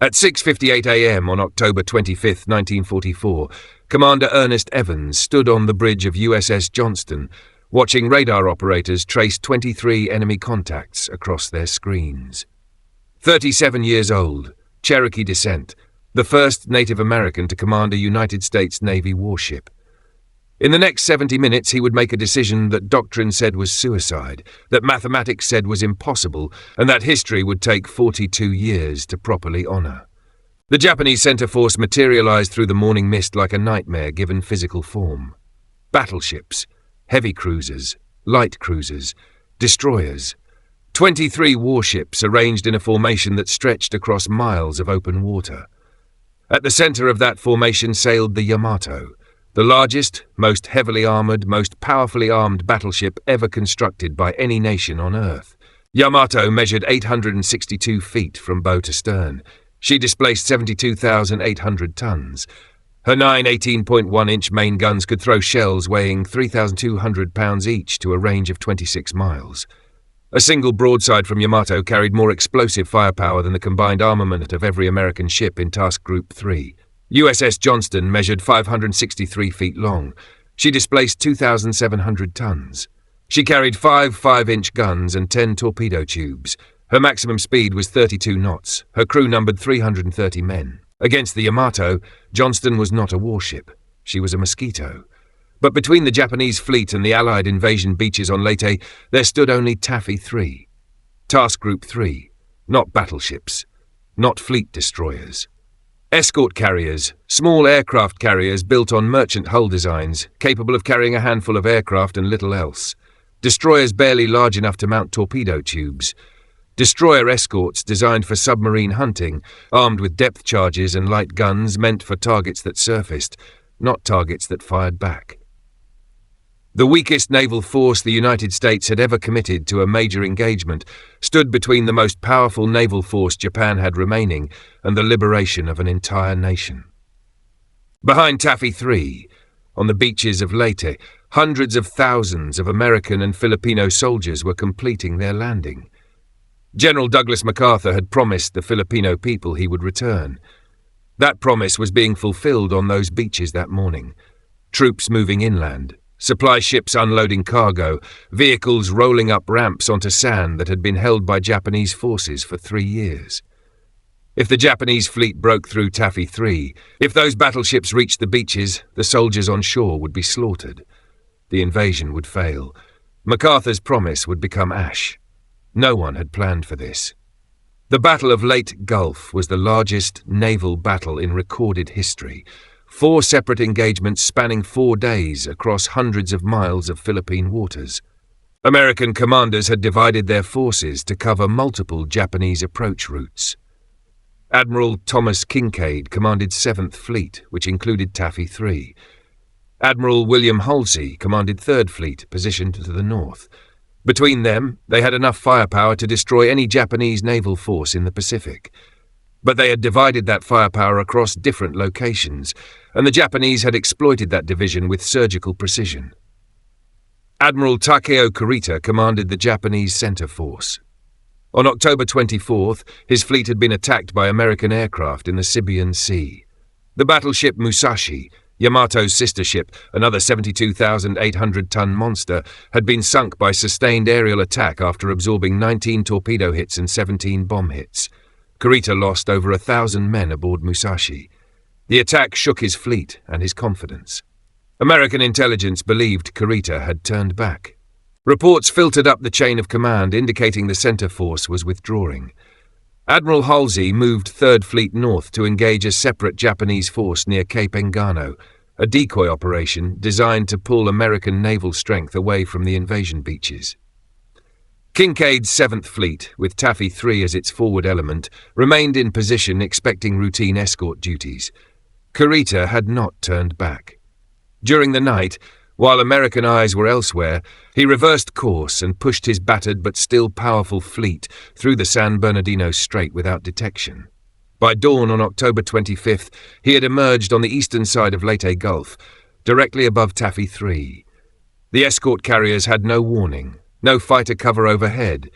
At 6:58 a.m. on October 25, 1944, Commander Ernest Evans stood on the bridge of USS Johnston, watching radar operators trace 23 enemy contacts across their screens. 37 years old, Cherokee descent, the first Native American to command a United States Navy warship. In the next 70 minutes, he would make a decision that doctrine said was suicide, that mathematics said was impossible, and that history would take 42 years to properly honor. The Japanese center force materialized through the morning mist like a nightmare given physical form. Battleships, heavy cruisers, light cruisers, destroyers. 23 warships arranged in a formation that stretched across miles of open water. At the center of that formation sailed the Yamato, the largest, most heavily armored, most powerfully armed battleship ever constructed by any nation on Earth. Yamato measured 862 feet from bow to stern. She displaced 72,800 tons. Her 9 18.1-inch main guns could throw shells weighing 3,200 pounds each to a range of 26 miles. A single broadside from Yamato carried more explosive firepower than the combined armament of every American ship in Task Group 3. USS Johnston measured 563 feet long. She displaced 2,700 tons. She carried 5 5-inch guns and 10 torpedo tubes. Her maximum speed was 32 knots. Her crew numbered 330 men. Against the Yamato, Johnston was not a warship. She was a mosquito. But between the Japanese fleet and the Allied invasion beaches on Leyte, there stood only Taffy 3. Task Group 3. Not battleships. Not fleet destroyers. Escort carriers, small aircraft carriers built on merchant hull designs, capable of carrying a handful of aircraft and little else. Destroyers barely large enough to mount torpedo tubes. Destroyer escorts designed for submarine hunting, armed with depth charges and light guns meant for targets that surfaced, not targets that fired back. The weakest naval force the United States had ever committed to a major engagement stood between the most powerful naval force Japan had remaining and the liberation of an entire nation. Behind Taffy 3, on the beaches of Leyte, hundreds of thousands of American and Filipino soldiers were completing their landing. General Douglas MacArthur had promised the Filipino people he would return. That promise was being fulfilled on those beaches that morning. Troops moving inland. Supply ships unloading cargo, vehicles rolling up ramps onto sand that had been held by Japanese forces for 3 years. If the Japanese fleet broke through Taffy 3, if those battleships reached the beaches, the soldiers on shore would be slaughtered. The invasion would fail. MacArthur's promise would become ash. No one had planned for this. The Battle of Leyte Gulf was the largest naval battle in recorded history. 4 separate engagements spanning 4 days across hundreds of miles of Philippine waters. American commanders had divided their forces to cover multiple Japanese approach routes. Admiral Thomas Kinkaid commanded 7th Fleet, which included Taffy 3. Admiral William Halsey commanded 3rd Fleet, positioned to the north. Between them, they had enough firepower to destroy any Japanese naval force in the Pacific. But they had divided that firepower across different locations, and the Japanese had exploited that division with surgical precision. Admiral Takeo Kurita commanded the Japanese center force. On October 24th, his fleet had been attacked by American aircraft in the Sibian Sea. The battleship Musashi, Yamato's sister ship, another 72,800-ton monster, had been sunk by sustained aerial attack after absorbing 19 torpedo hits and 17 bomb hits. Kurita lost over 1,000 men aboard Musashi. The attack shook his fleet and his confidence. American intelligence believed Kurita had turned back. Reports filtered up the chain of command indicating the center force was withdrawing. Admiral Halsey moved 3rd Fleet north to engage a separate Japanese force near Cape Engano, a decoy operation designed to pull American naval strength away from the invasion beaches. Kinkaid's 7th Fleet, with Taffy 3 as its forward element, remained in position expecting routine escort duties. Kurita had not turned back. During the night, while American eyes were elsewhere, he reversed course and pushed his battered but still powerful fleet through the San Bernardino Strait without detection. By dawn on October 25th, he had emerged on the eastern side of Leyte Gulf, directly above Taffy 3. The escort carriers had no warning. No fighter cover overhead,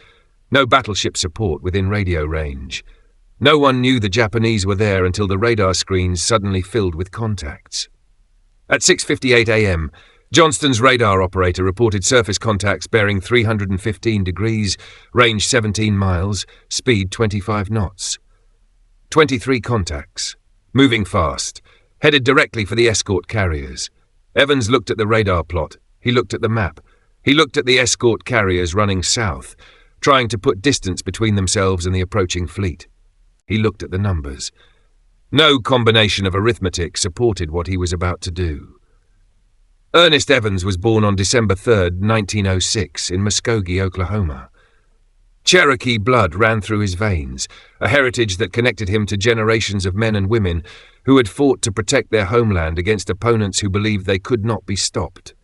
no battleship support within radio range, No one knew the Japanese were there until the radar screens suddenly filled with contacts. At 6:58 a.m., Johnston's radar operator reported surface contacts bearing 315 degrees, range 17 miles, speed 25 knots. 23 contacts, moving fast, headed directly for the escort carriers. Evans looked at the radar plot. He looked at the map. He looked at the escort carriers running south, trying to put distance between themselves and the approaching fleet. He looked at the numbers. No combination of arithmetic supported what he was about to do. Ernest Evans was born on December 3, 1906, in Muskogee, Oklahoma. Cherokee blood ran through his veins, a heritage that connected him to generations of men and women who had fought to protect their homeland against opponents who believed they could not be stopped.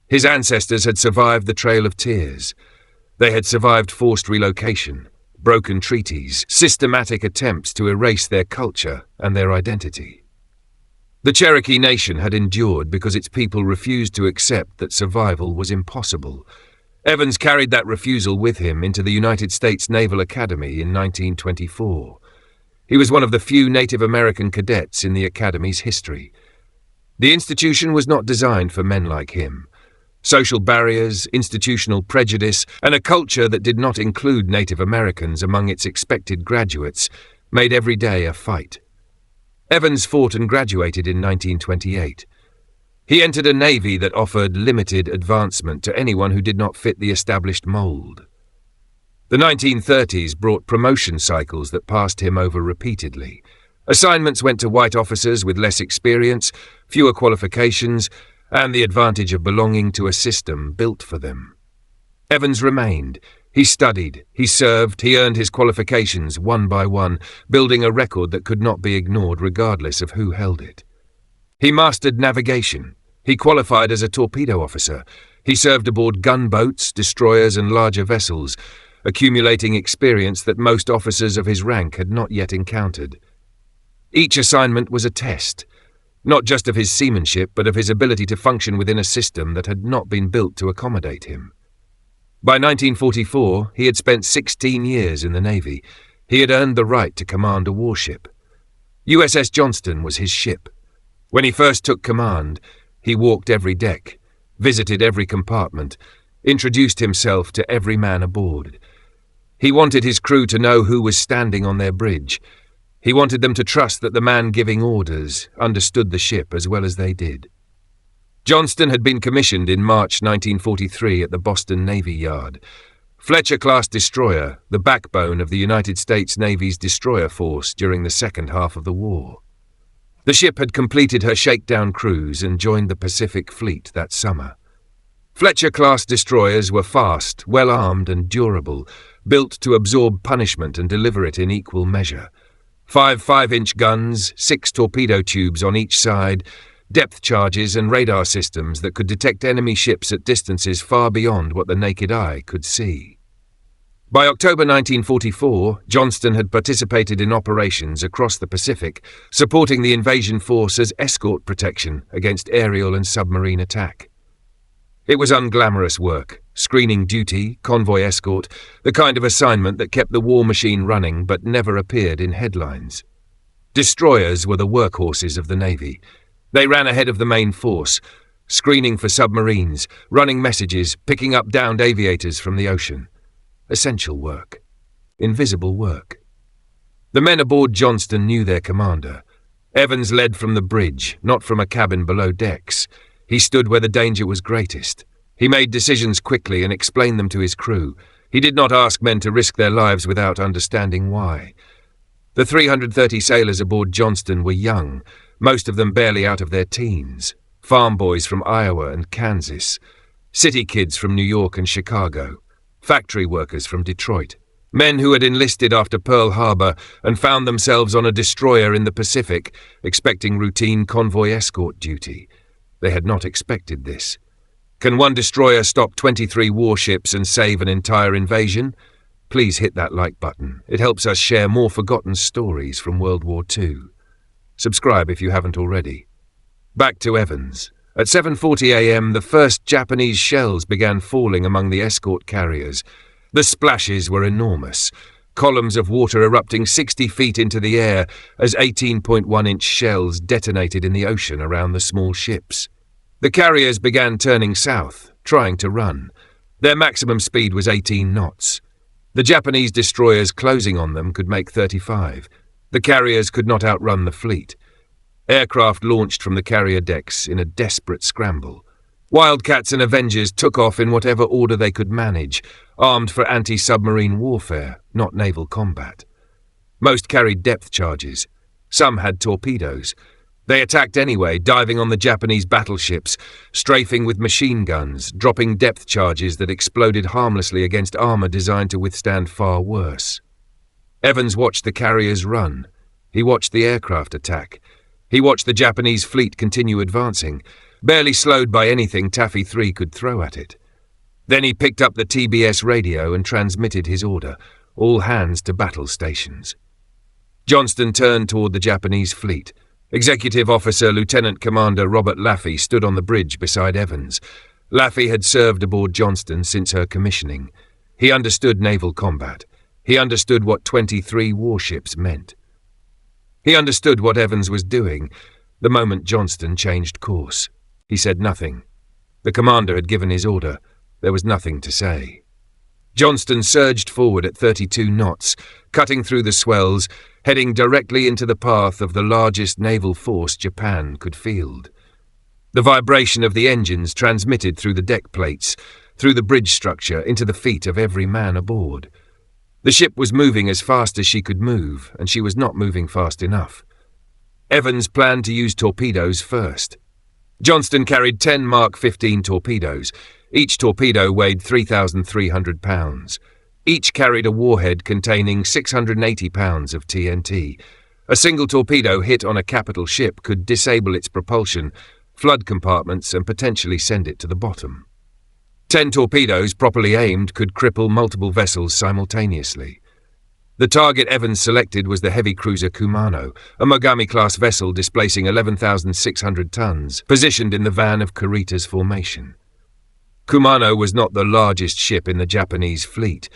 His ancestors had survived the Trail of Tears. They had survived forced relocation, broken treaties, systematic attempts to erase their culture and their identity. The Cherokee Nation had endured because its people refused to accept that survival was impossible. Evans carried that refusal with him into the United States Naval Academy in 1924. He was one of the few Native American cadets in the Academy's history. The institution was not designed for men like him. Social barriers, institutional prejudice, and a culture that did not include Native Americans among its expected graduates made every day a fight. Evans fought and graduated in 1928. He entered a navy that offered limited advancement to anyone who did not fit the established mold. The 1930s brought promotion cycles that passed him over repeatedly. Assignments went to white officers with less experience, fewer qualifications, and the advantage of belonging to a system built for them. Evans remained. He studied, he served, he earned his qualifications one by one, building a record that could not be ignored regardless of who held it. He mastered navigation. He qualified as a torpedo officer. He served aboard gunboats, destroyers, and larger vessels, accumulating experience that most officers of his rank had not yet encountered. Each assignment was a test, not just of his seamanship, but of his ability to function within a system that had not been built to accommodate him. By 1944, he had spent 16 years in the Navy. He had earned the right to command a warship. USS Johnston was his ship. When he first took command, he walked every deck, visited every compartment, introduced himself to every man aboard. He wanted his crew to know who was standing on their bridge. He wanted them to trust that the man giving orders understood the ship as well as they did. Johnston had been commissioned in March 1943 at the Boston Navy Yard. Fletcher-class destroyer, the backbone of the United States Navy's destroyer force during the second half of the war. The ship had completed her shakedown cruise and joined the Pacific Fleet that summer. Fletcher-class destroyers were fast, well-armed and durable, built to absorb punishment and deliver it in equal measure. 5 5-inch guns, 6 torpedo tubes on each side, depth charges and radar systems that could detect enemy ships at distances far beyond what the naked eye could see. By October 1944, Johnston had participated in operations across the Pacific, supporting the invasion force as escort protection against aerial and submarine attack. It was unglamorous work, screening duty, convoy escort, the kind of assignment that kept the war machine running but never appeared in headlines. Destroyers were the workhorses of the Navy. They ran ahead of the main force, screening for submarines, running messages, picking up downed aviators from the ocean. Essential work. Invisible work. The men aboard Johnston knew their commander. Evans led from the bridge, not from a cabin below decks. He stood where the danger was greatest. He made decisions quickly and explained them to his crew. He did not ask men to risk their lives without understanding why. The 330 sailors aboard Johnston were young, most of them barely out of their teens, farm boys from Iowa and Kansas, city kids from New York and Chicago, factory workers from Detroit, men who had enlisted after Pearl Harbor and found themselves on a destroyer in the Pacific, expecting routine convoy escort duty. They had not expected this. Can one destroyer stop 23 warships and save an entire invasion? Please hit that like button. It helps us share more forgotten stories from World War II. Subscribe if you haven't already. Back to Evans. At 7:40 a.m., the first Japanese shells began falling among the escort carriers. The splashes were enormous. columns of water erupting 60 feet into the air as 18.1-inch shells detonated in the ocean around the small ships. The carriers began turning south, trying to run. Their maximum speed was 18 knots. The Japanese destroyers closing on them could make 35. The carriers could not outrun the fleet. Aircraft launched from the carrier decks in a desperate scramble. Wildcats and Avengers took off in whatever order they could manage, armed for anti-submarine warfare, not naval combat. Most carried depth charges. Some had torpedoes. They attacked anyway, diving on the Japanese battleships, strafing with machine guns, dropping depth charges that exploded harmlessly against armor designed to withstand far worse. Evans watched the carriers run. He watched the aircraft attack. He watched the Japanese fleet continue advancing, barely slowed by anything Taffy 3 could throw at it. Then he picked up the TBS radio and transmitted his order, all hands to battle stations. Johnston turned toward the Japanese fleet. Executive Officer Lieutenant Commander Robert Laffey stood on the bridge beside Evans. Laffey had served aboard Johnston since her commissioning. He understood naval combat. He understood what 23 warships meant. He understood what Evans was doing the moment Johnston changed course. He said nothing. The commander had given his order. There was nothing to say. Johnston surged forward at 32 knots, cutting through the swells, heading directly into the path of the largest naval force Japan could field. The vibration of the engines transmitted through the deck plates, through the bridge structure, into the feet of every man aboard. The ship was moving as fast as she could move, and she was not moving fast enough. Evans planned to use torpedoes first. Johnston carried 10 Mark 15 torpedoes. Each torpedo weighed 3,300 pounds. Each carried a warhead containing 680 pounds of TNT. A single torpedo hit on a capital ship could disable its propulsion, flood compartments, and potentially send it to the bottom. 10 torpedoes, properly aimed, could cripple multiple vessels simultaneously. The target Evans selected was the heavy cruiser Kumano, a Mogami-class vessel displacing 11,600 tons, positioned in the van of Kurita's formation. Kumano was not the largest ship in the Japanese fleet,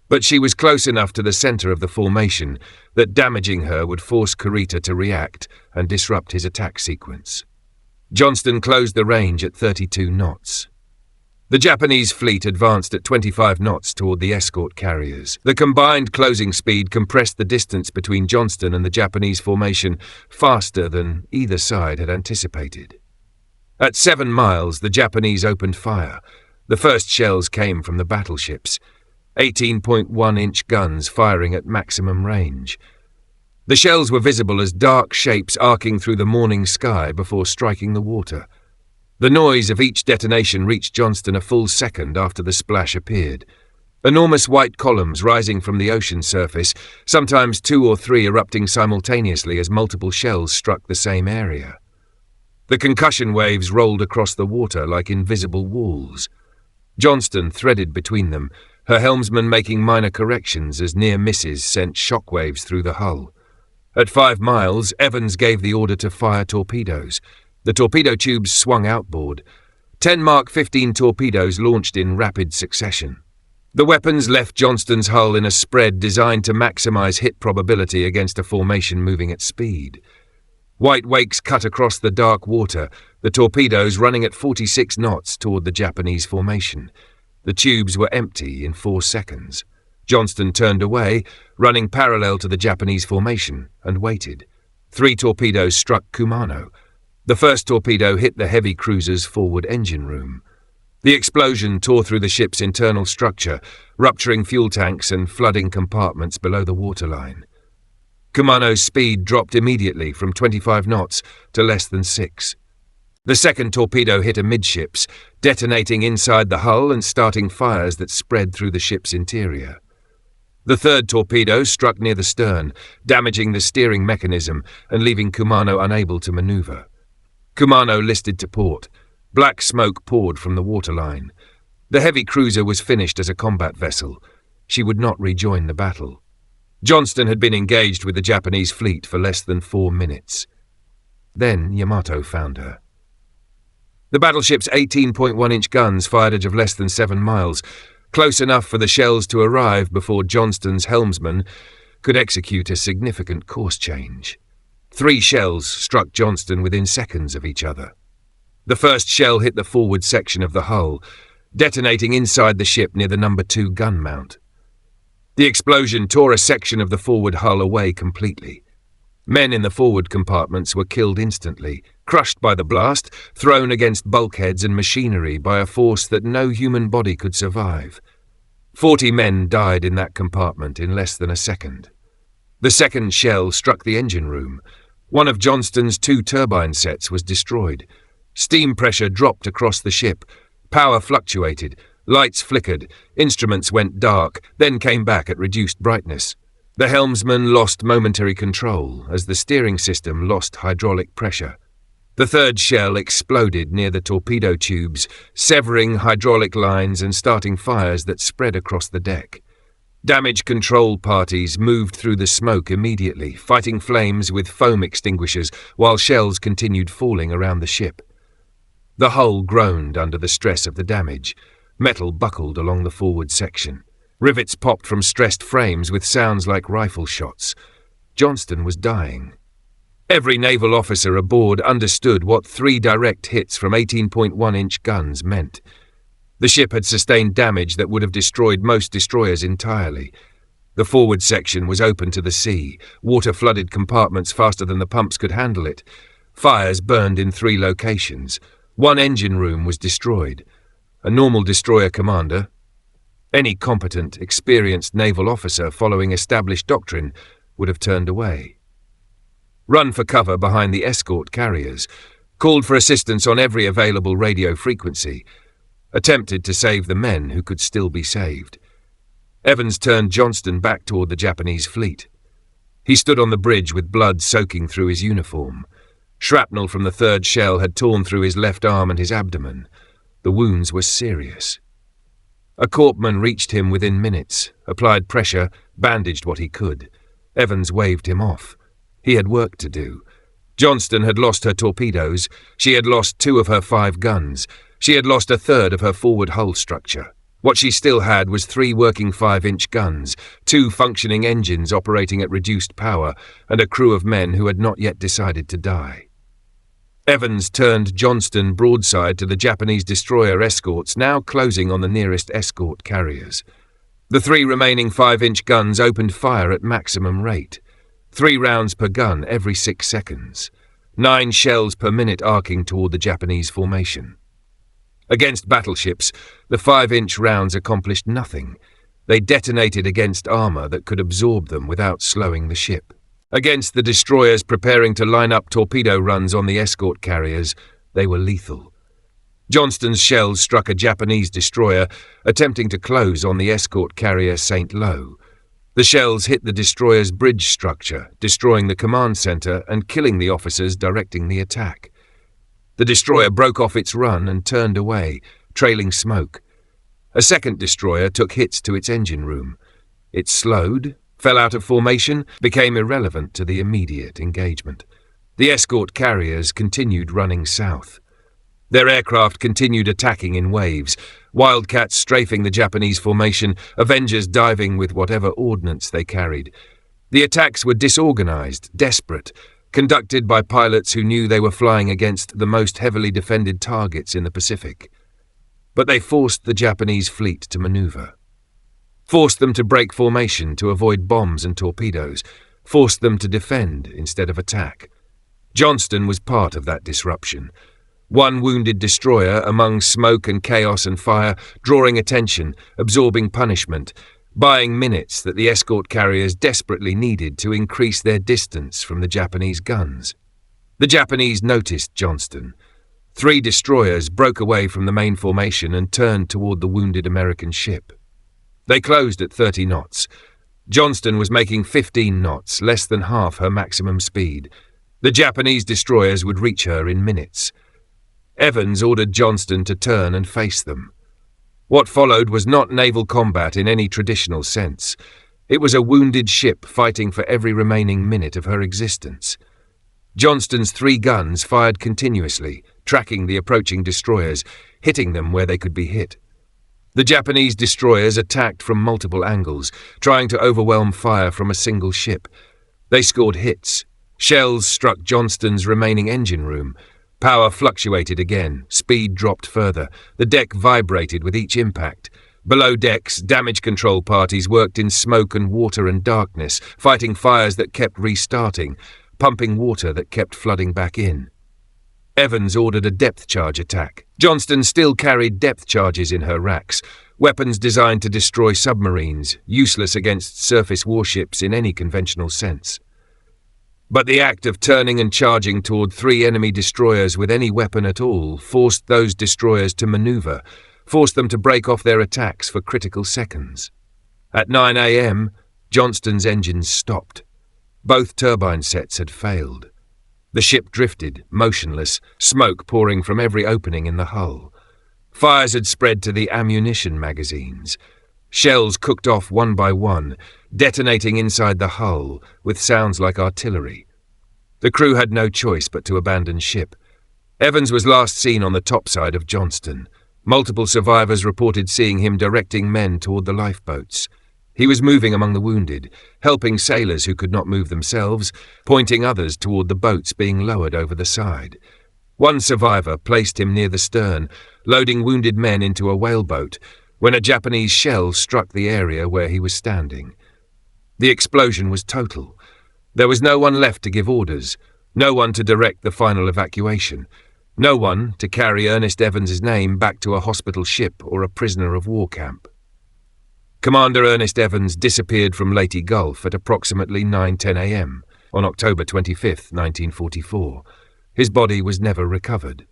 but she was close enough to the center of the formation that damaging her would force Kurita to react and disrupt his attack sequence. Johnston closed the range at 32 knots. The Japanese fleet advanced at 25 knots toward the escort carriers. The combined closing speed compressed the distance between Johnston and the Japanese formation faster than either side had anticipated. At 7 miles, the Japanese opened fire. The first shells came from the battleships, 18.1-inch guns firing at maximum range. The shells were visible as dark shapes arcing through the morning sky before striking the water. The noise of each detonation reached Johnston a full second after the splash appeared. Enormous white columns rising from the ocean surface, sometimes 2 or 3 erupting simultaneously as multiple shells struck the same area. The concussion waves rolled across the water like invisible walls. Johnston threaded between them, her helmsman making minor corrections as near misses sent shockwaves through the hull. At 5 miles, Evans gave the order to fire torpedoes. The torpedo tubes swung outboard. 10 Mark 15 torpedoes launched in rapid succession. The weapons left Johnston's hull in a spread designed to maximize hit probability against a formation moving at speed. White wakes cut across the dark water, the torpedoes running at 46 knots toward the Japanese formation. The tubes were empty in 4 seconds. Johnston turned away, running parallel to the Japanese formation, and waited. 3 torpedoes struck Kumano. The first torpedo hit the heavy cruiser's forward engine room. The explosion tore through the ship's internal structure, rupturing fuel tanks and flooding compartments below the waterline. Kumano's speed dropped immediately from 25 knots to less than 6. The second torpedo hit amidships, detonating inside the hull and starting fires that spread through the ship's interior. The third torpedo struck near the stern, damaging the steering mechanism and leaving Kumano unable to maneuver. Kumano listed to port. Black smoke poured from the waterline. The heavy cruiser was finished as a combat vessel. She would not rejoin the battle. Johnston had been engaged with the Japanese fleet for less than 4 minutes. Then Yamato found her. The battleship's 18.1-inch guns fired at of less than 7 miles. close enough for the shells to arrive before Johnston's helmsman could execute a significant course change. 3 shells struck Johnston within seconds of each other. The first shell hit the forward section of the hull, detonating inside the ship near the No. 2 gun mount. The explosion tore a section of the forward hull away completely. Men in the forward compartments were killed instantly, crushed by the blast, thrown against bulkheads and machinery by a force that no human body could survive. 40 men died in that compartment in less than a second. The second shell struck the engine room. One of Johnston's 2 turbine sets was destroyed. Steam pressure dropped across the ship. Power fluctuated. Lights flickered. Instruments went dark, then came back at reduced brightness. The helmsman lost momentary control as the steering system lost hydraulic pressure. The third shell exploded near the torpedo tubes, severing hydraulic lines and starting fires that spread across the deck. Damage control parties moved through the smoke immediately, fighting flames with foam extinguishers while shells continued falling around the ship. The hull groaned under the stress of the damage. Metal buckled along the forward section. Rivets popped from stressed frames with sounds like rifle shots. Johnston was dying. Every naval officer aboard understood what 3 direct hits from 18.1-inch guns meant. The ship had sustained damage that would have destroyed most destroyers entirely. The forward section was open to the sea. Water flooded compartments faster than the pumps could handle it. Fires burned in 3 locations. 1 engine room was destroyed. A normal destroyer commander, any competent, experienced naval officer following established doctrine, would have turned away. Run for cover behind the escort carriers, called for assistance on every available radio frequency, attempted to save the men who could still be saved. Evans turned Johnston back toward the Japanese fleet. He stood on the bridge with blood soaking through his uniform. Shrapnel from the 3rd shell had torn through his left arm and his abdomen. The wounds were serious. A corpsman reached him within minutes, applied pressure, bandaged what he could. Evans waved him off. He had work to do. Johnston had lost her torpedoes. She had lost 2 of her 5 guns. She had lost a third of her forward hull structure. What she still had was 3 working 5-inch guns, 2 functioning engines operating at reduced power, and a crew of men who had not yet decided to die. Evans turned Johnston broadside to the Japanese destroyer escorts, now closing on the nearest escort carriers. The 3 remaining 5-inch guns opened fire at maximum rate. 3 rounds per gun every 6 seconds. 9 shells per minute arcing toward the Japanese formation. Against battleships, the 5-inch rounds accomplished nothing. They detonated against armor that could absorb them without slowing the ship. Against the destroyers preparing to line up torpedo runs on the escort carriers, they were lethal. Johnston's shells struck a Japanese destroyer attempting to close on the escort carrier St. Lo. The shells hit the destroyer's bridge structure, destroying the command center and killing the officers directing the attack. The destroyer broke off its run and turned away, trailing smoke. A second destroyer took hits to its engine room. It slowed, fell out of formation, became irrelevant to the immediate engagement. The escort carriers continued running south. Their aircraft continued attacking in waves, Wildcats strafing the Japanese formation, Avengers diving with whatever ordnance they carried. The attacks were disorganized, desperate, conducted by pilots who knew they were flying against the most heavily defended targets in the Pacific. But they forced the Japanese fleet to maneuver. Forced them to break formation to avoid bombs and torpedoes, forced them to defend instead of attack. Johnston was part of that disruption. 1 wounded destroyer among smoke and chaos and fire, drawing attention, absorbing punishment, buying minutes that the escort carriers desperately needed to increase their distance from the Japanese guns. The Japanese noticed Johnston. 3 destroyers broke away from the main formation and turned toward the wounded American ship. They closed at 30 knots. Johnston was making 15 knots, less than half her maximum speed. The Japanese destroyers would reach her in minutes. Evans ordered Johnston to turn and face them. What followed was not naval combat in any traditional sense. It was a wounded ship fighting for every remaining minute of her existence. Johnston's 3 guns fired continuously, tracking the approaching destroyers, hitting them where they could be hit. The Japanese destroyers attacked from multiple angles, trying to overwhelm fire from a single ship. They scored hits. Shells struck Johnston's remaining engine room. Power fluctuated again. Speed dropped further. The deck vibrated with each impact. Below decks, damage control parties worked in smoke and water and darkness, fighting fires that kept restarting, pumping water that kept flooding back in. Evans ordered a depth charge attack. Johnston still carried depth charges in her racks, weapons designed to destroy submarines, useless against surface warships in any conventional sense. But the act of turning and charging toward 3 enemy destroyers with any weapon at all forced those destroyers to maneuver, forced them to break off their attacks for critical seconds. At 9 a.m., Johnston's engines stopped. Both turbine sets had failed. The ship drifted, motionless, smoke pouring from every opening in the hull. Fires had spread to the ammunition magazines. Shells cooked off one by one, detonating inside the hull with sounds like artillery. The crew had no choice but to abandon ship. Evans was last seen on the topside of Johnston. Multiple survivors reported seeing him directing men toward the lifeboats. He was moving among the wounded, helping sailors who could not move themselves, pointing others toward the boats being lowered over the side. One survivor placed him near the stern, loading wounded men into a whaleboat, when a Japanese shell struck the area where he was standing. The explosion was total. There was no one left to give orders, no one to direct the final evacuation, no one to carry Ernest Evans's name back to a hospital ship or a prisoner of war camp. Commander Ernest Evans disappeared from Leyte Gulf at approximately 9:10 a.m. on October 25, 1944. His body was never recovered.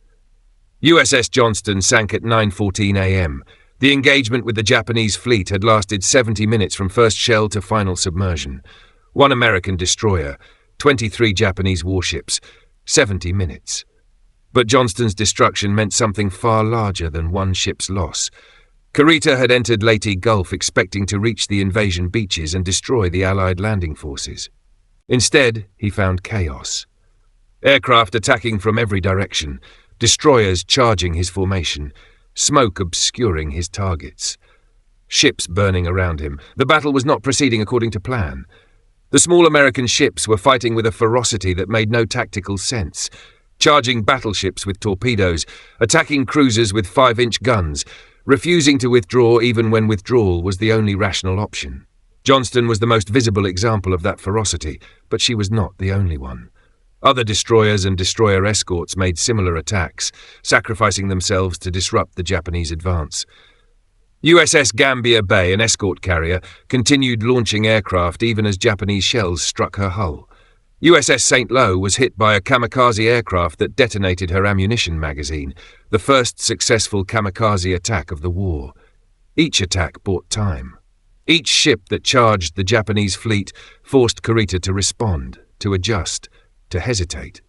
USS Johnston sank at 9:14 a.m. The engagement with the Japanese fleet had lasted 70 minutes from first shell to final submersion. 1 American destroyer, 23 Japanese warships, 70 minutes. But Johnston's destruction meant something far larger than one ship's loss. Kurita had entered Leyte Gulf expecting to reach the invasion beaches and destroy the Allied landing forces. Instead, he found chaos. Aircraft attacking from every direction, destroyers charging his formation, smoke obscuring his targets. Ships burning around him. The battle was not proceeding according to plan. The small American ships were fighting with a ferocity that made no tactical sense, charging battleships with torpedoes, attacking cruisers with 5-inch guns, refusing to withdraw even when withdrawal was the only rational option. Johnston was the most visible example of that ferocity, but she was not the only one. Other destroyers and destroyer escorts made similar attacks, sacrificing themselves to disrupt the Japanese advance. USS Gambier Bay, an escort carrier, continued launching aircraft even as Japanese shells struck her hull. USS St. Lo was hit by a kamikaze aircraft that detonated her ammunition magazine, the first successful kamikaze attack of the war. Each attack bought time. Each ship that charged the Japanese fleet forced Kurita to respond, to adjust, to hesitate.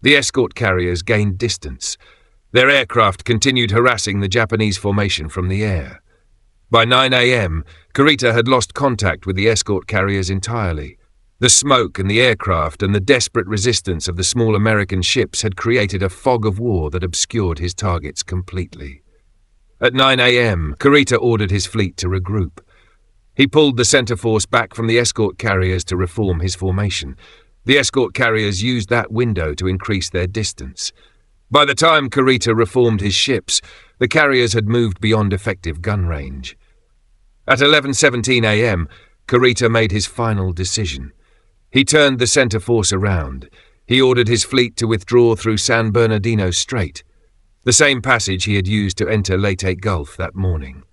The escort carriers gained distance. Their aircraft continued harassing the Japanese formation from the air. By 9 a.m., Kurita had lost contact with the escort carriers entirely. The smoke and the aircraft and the desperate resistance of the small American ships had created a fog of war that obscured his targets completely. At 9 a.m., Kurita ordered his fleet to regroup. He pulled the center force back from the escort carriers to reform his formation. The escort carriers used that window to increase their distance. By the time Kurita reformed his ships, the carriers had moved beyond effective gun range. At 11:17 a.m., Kurita made his final decision. He turned the center force around. He ordered his fleet to withdraw through San Bernardino Strait, the same passage he had used to enter Leyte Gulf that morning.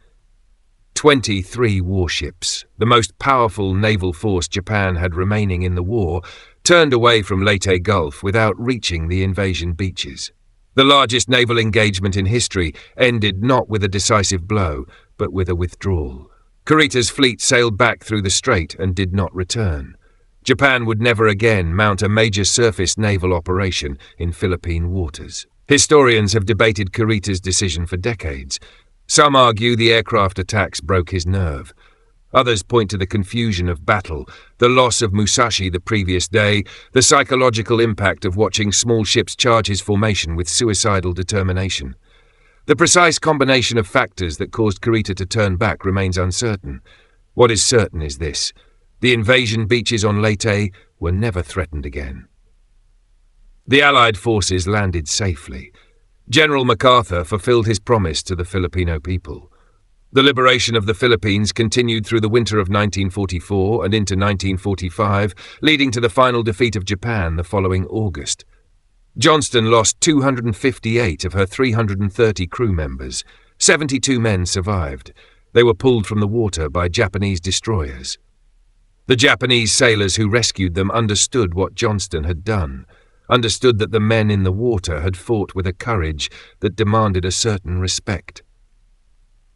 23 warships, the most powerful naval force Japan had remaining in the war, turned away from Leyte Gulf without reaching the invasion beaches. The largest naval engagement in history ended not with a decisive blow, but with a withdrawal. Kurita's fleet sailed back through the strait and did not return. Japan would never again mount a major surface naval operation in Philippine waters. Historians have debated Kurita's decision for decades. Some argue the aircraft attacks broke his nerve. Others point to the confusion of battle, the loss of Musashi the previous day, the psychological impact of watching small ships charge his formation with suicidal determination. The precise combination of factors that caused Kurita to turn back remains uncertain. What is certain is this: the invasion beaches on Leyte were never threatened again. The Allied forces landed safely. General MacArthur fulfilled his promise to the Filipino people. The liberation of the Philippines continued through the winter of 1944 and into 1945, leading to the final defeat of Japan the following August. Johnston lost 258 of her 330 crew members. 72 men survived. They were pulled from the water by Japanese destroyers. The Japanese sailors who rescued them understood what Johnston had done, understood that the men in the water had fought with a courage that demanded a certain respect.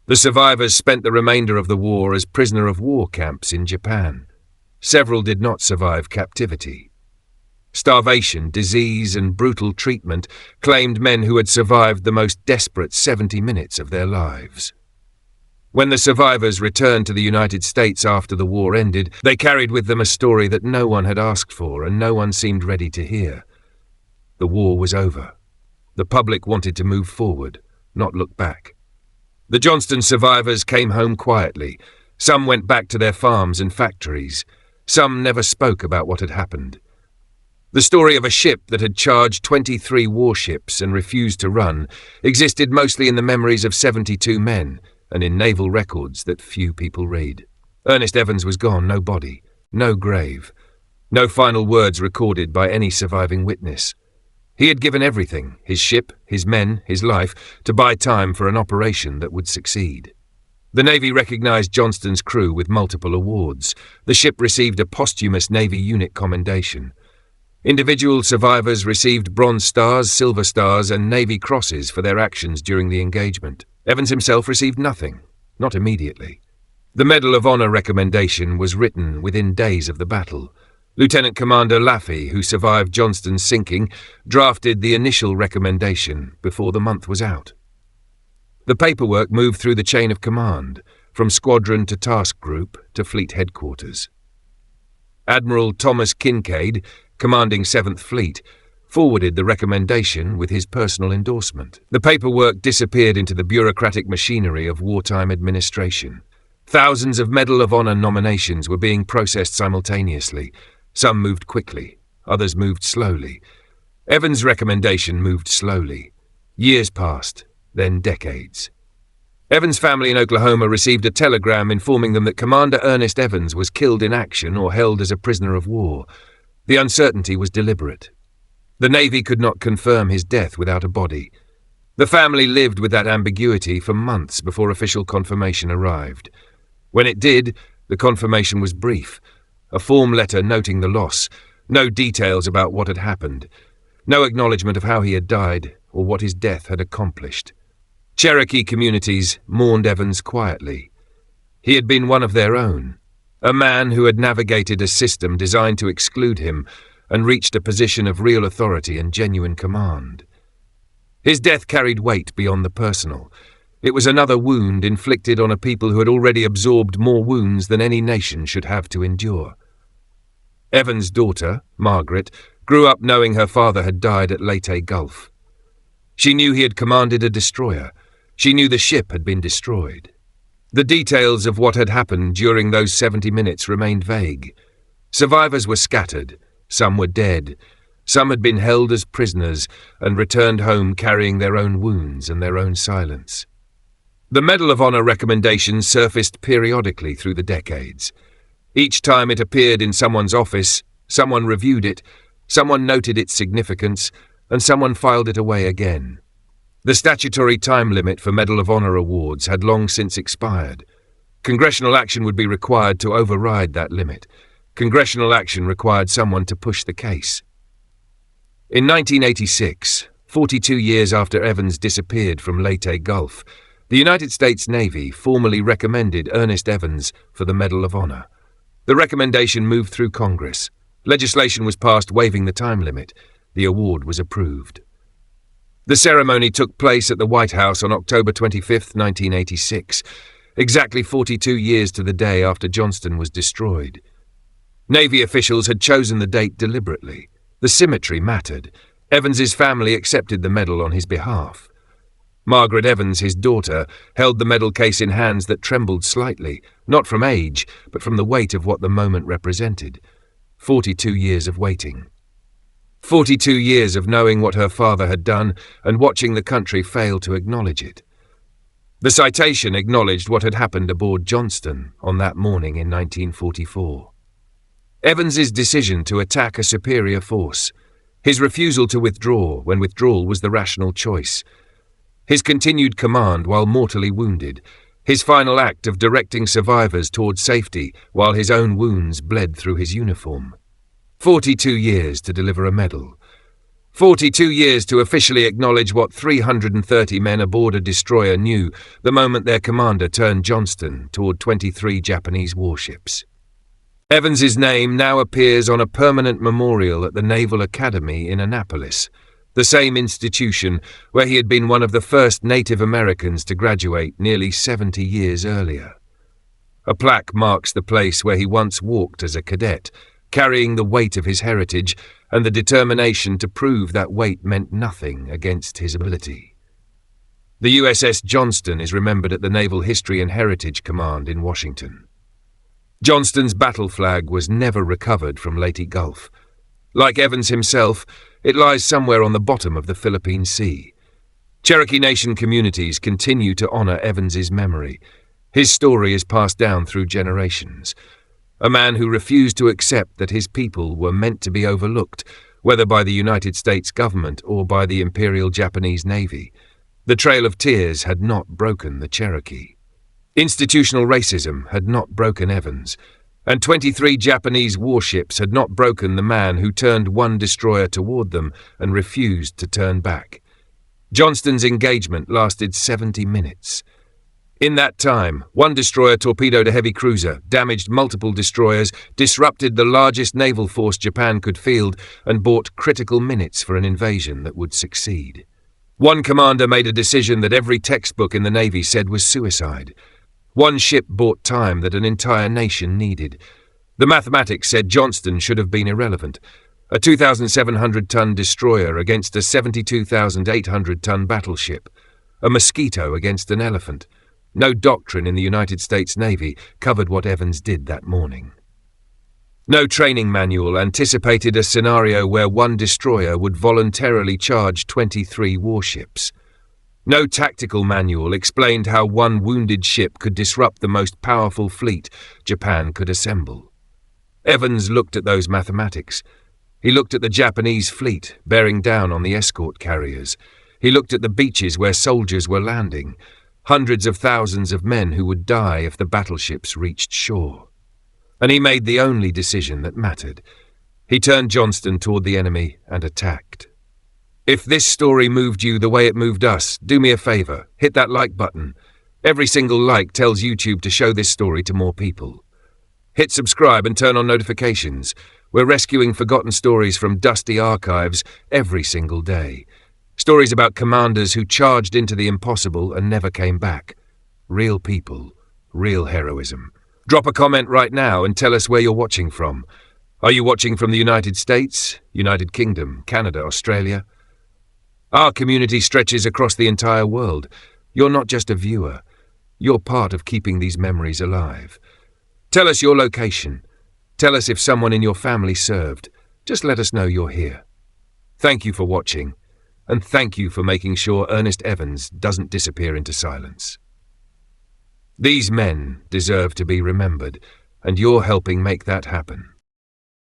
The survivors spent the remainder of the war as prisoner of war camps in Japan. Several did not survive captivity. Starvation, disease, and brutal treatment claimed men who had survived the most desperate 70 minutes of their lives. When the survivors returned to the United States after the war ended, they carried with them a story that no one had asked for and no one seemed ready to hear. The war was over. The public wanted to move forward, not look back. The Johnston survivors came home quietly. Some went back to their farms and factories. Some never spoke about what had happened. The story of a ship that had charged 23 warships and refused to run existed mostly in the memories of 72 men and in naval records that few people read. Ernest Evans was gone, no body, no grave, no final words recorded by any surviving witness. He had given everything, his ship, his men, his life, to buy time for an operation that would succeed. The Navy recognized Johnston's crew with multiple awards. The ship received a posthumous Navy unit commendation. Individual survivors received Bronze Stars, Silver Stars, and Navy Crosses for their actions during the engagement. Evans himself received nothing, not immediately. The Medal of Honor recommendation was written within days of the battle. Lieutenant Commander Laffey, who survived Johnston's sinking, drafted the initial recommendation before the month was out. The paperwork moved through the chain of command, from squadron to task group to fleet headquarters. Admiral Thomas Kincaid, commanding 7th Fleet, forwarded the recommendation with his personal endorsement. The paperwork disappeared into the bureaucratic machinery of wartime administration. Thousands of Medal of Honor nominations were being processed simultaneously. Some moved quickly, others moved slowly. Evans' recommendation moved slowly. Years passed, then decades. Evans' family in Oklahoma received a telegram informing them that Commander Ernest Evans was killed in action or held as a prisoner of war. The uncertainty was deliberate. The Navy could not confirm his death without a body. The family lived with that ambiguity for months before official confirmation arrived. When it did, the confirmation was brief. A form letter noting the loss, no details about what had happened, no acknowledgement of how he had died or what his death had accomplished. Cherokee communities mourned Evans quietly. He had been one of their own, a man who had navigated a system designed to exclude him and reached a position of real authority and genuine command. His death carried weight beyond the personal. It was another wound inflicted on a people who had already absorbed more wounds than any nation should have to endure. Evans' daughter, Margaret, grew up knowing her father had died at Leyte Gulf. She knew he had commanded a destroyer. She knew the ship had been destroyed. The details of what had happened during those 70 minutes remained vague. Survivors were scattered. Some were dead. Some had been held as prisoners and returned home carrying their own wounds and their own silence. The Medal of Honor recommendation surfaced periodically through the decades. Each time it appeared in someone's office, someone reviewed it, someone noted its significance, and someone filed it away again. The statutory time limit for Medal of Honor awards had long since expired. Congressional action would be required to override that limit. Congressional action required someone to push the case. In 1986, 42 years after Evans disappeared from Leyte Gulf, the United States Navy formally recommended Ernest Evans for the Medal of Honor. The recommendation moved through Congress. Legislation was passed waiving the time limit. The award was approved. The ceremony took place at the White House on October 25, 1986, exactly 42 years to the day after Johnston was destroyed. Navy officials had chosen the date deliberately. The symmetry mattered. Evans's family accepted the medal on his behalf. Margaret Evans, his daughter, held the medal case in hands that trembled slightly, not from age, but from the weight of what the moment represented. 42 years of waiting. 42 years of knowing what her father had done and watching the country fail to acknowledge it. The citation acknowledged what had happened aboard Johnston on that morning in 1944. Evans's decision to attack a superior force, his refusal to withdraw when withdrawal was the rational choice, his continued command while mortally wounded, his final act of directing survivors toward safety while his own wounds bled through his uniform. 42 years to deliver a medal. 42 years to officially acknowledge what 330 men aboard a destroyer knew the moment their commander turned Johnston toward 23 Japanese warships. Evans's name now appears on a permanent memorial at the Naval Academy in Annapolis, the same institution where he had been one of the first Native Americans to graduate nearly 70 years earlier. A plaque marks the place where he once walked as a cadet, carrying the weight of his heritage and the determination to prove that weight meant nothing against his ability. The USS Johnston is remembered at the Naval History and Heritage Command in Washington. Johnston's battle flag was never recovered from Leyte Gulf. Like Evans himself, it lies somewhere on the bottom of the Philippine Sea. Cherokee Nation communities continue to honor Evans's memory. His story is passed down through generations. A man who refused to accept that his people were meant to be overlooked, whether by the United States government or by the Imperial Japanese Navy. The Trail of Tears had not broken the Cherokee. Institutional racism had not broken Evans, and 23 Japanese warships had not broken the man who turned one destroyer toward them and refused to turn back. Johnston's engagement lasted 70 minutes. In that time, one destroyer torpedoed a heavy cruiser, damaged multiple destroyers, disrupted the largest naval force Japan could field, and bought critical minutes for an invasion that would succeed. One commander made a decision that every textbook in the Navy said was suicide. One ship bought time that an entire nation needed. The mathematics said Johnston should have been irrelevant. A 2,700-ton destroyer against a 72,800-ton battleship. A mosquito against an elephant. No doctrine in the United States Navy covered what Evans did that morning. No training manual anticipated a scenario where one destroyer would voluntarily charge 23 warships. No tactical manual explained how one wounded ship could disrupt the most powerful fleet Japan could assemble. Evans looked at those mathematics. He looked at the Japanese fleet bearing down on the escort carriers. He looked at the beaches where soldiers were landing, hundreds of thousands of men who would die if the battleships reached shore. And he made the only decision that mattered. He turned Johnston toward the enemy and attacked. If this story moved you the way it moved us, do me a favor, hit that like button. Every single like tells YouTube to show this story to more people. Hit subscribe and turn on notifications. We're rescuing forgotten stories from dusty archives every single day. Stories about commanders who charged into the impossible and never came back. Real people, real heroism. Drop a comment right now and tell us where you're watching from. Are you watching from the United States, United Kingdom, Canada, Australia? Our community stretches across the entire world. You're not just a viewer. You're part of keeping these memories alive. Tell us your location. Tell us if someone in your family served. Just let us know you're here. Thank you for watching, and thank you for making sure Ernest Evans doesn't disappear into silence. These men deserve to be remembered, and you're helping make that happen.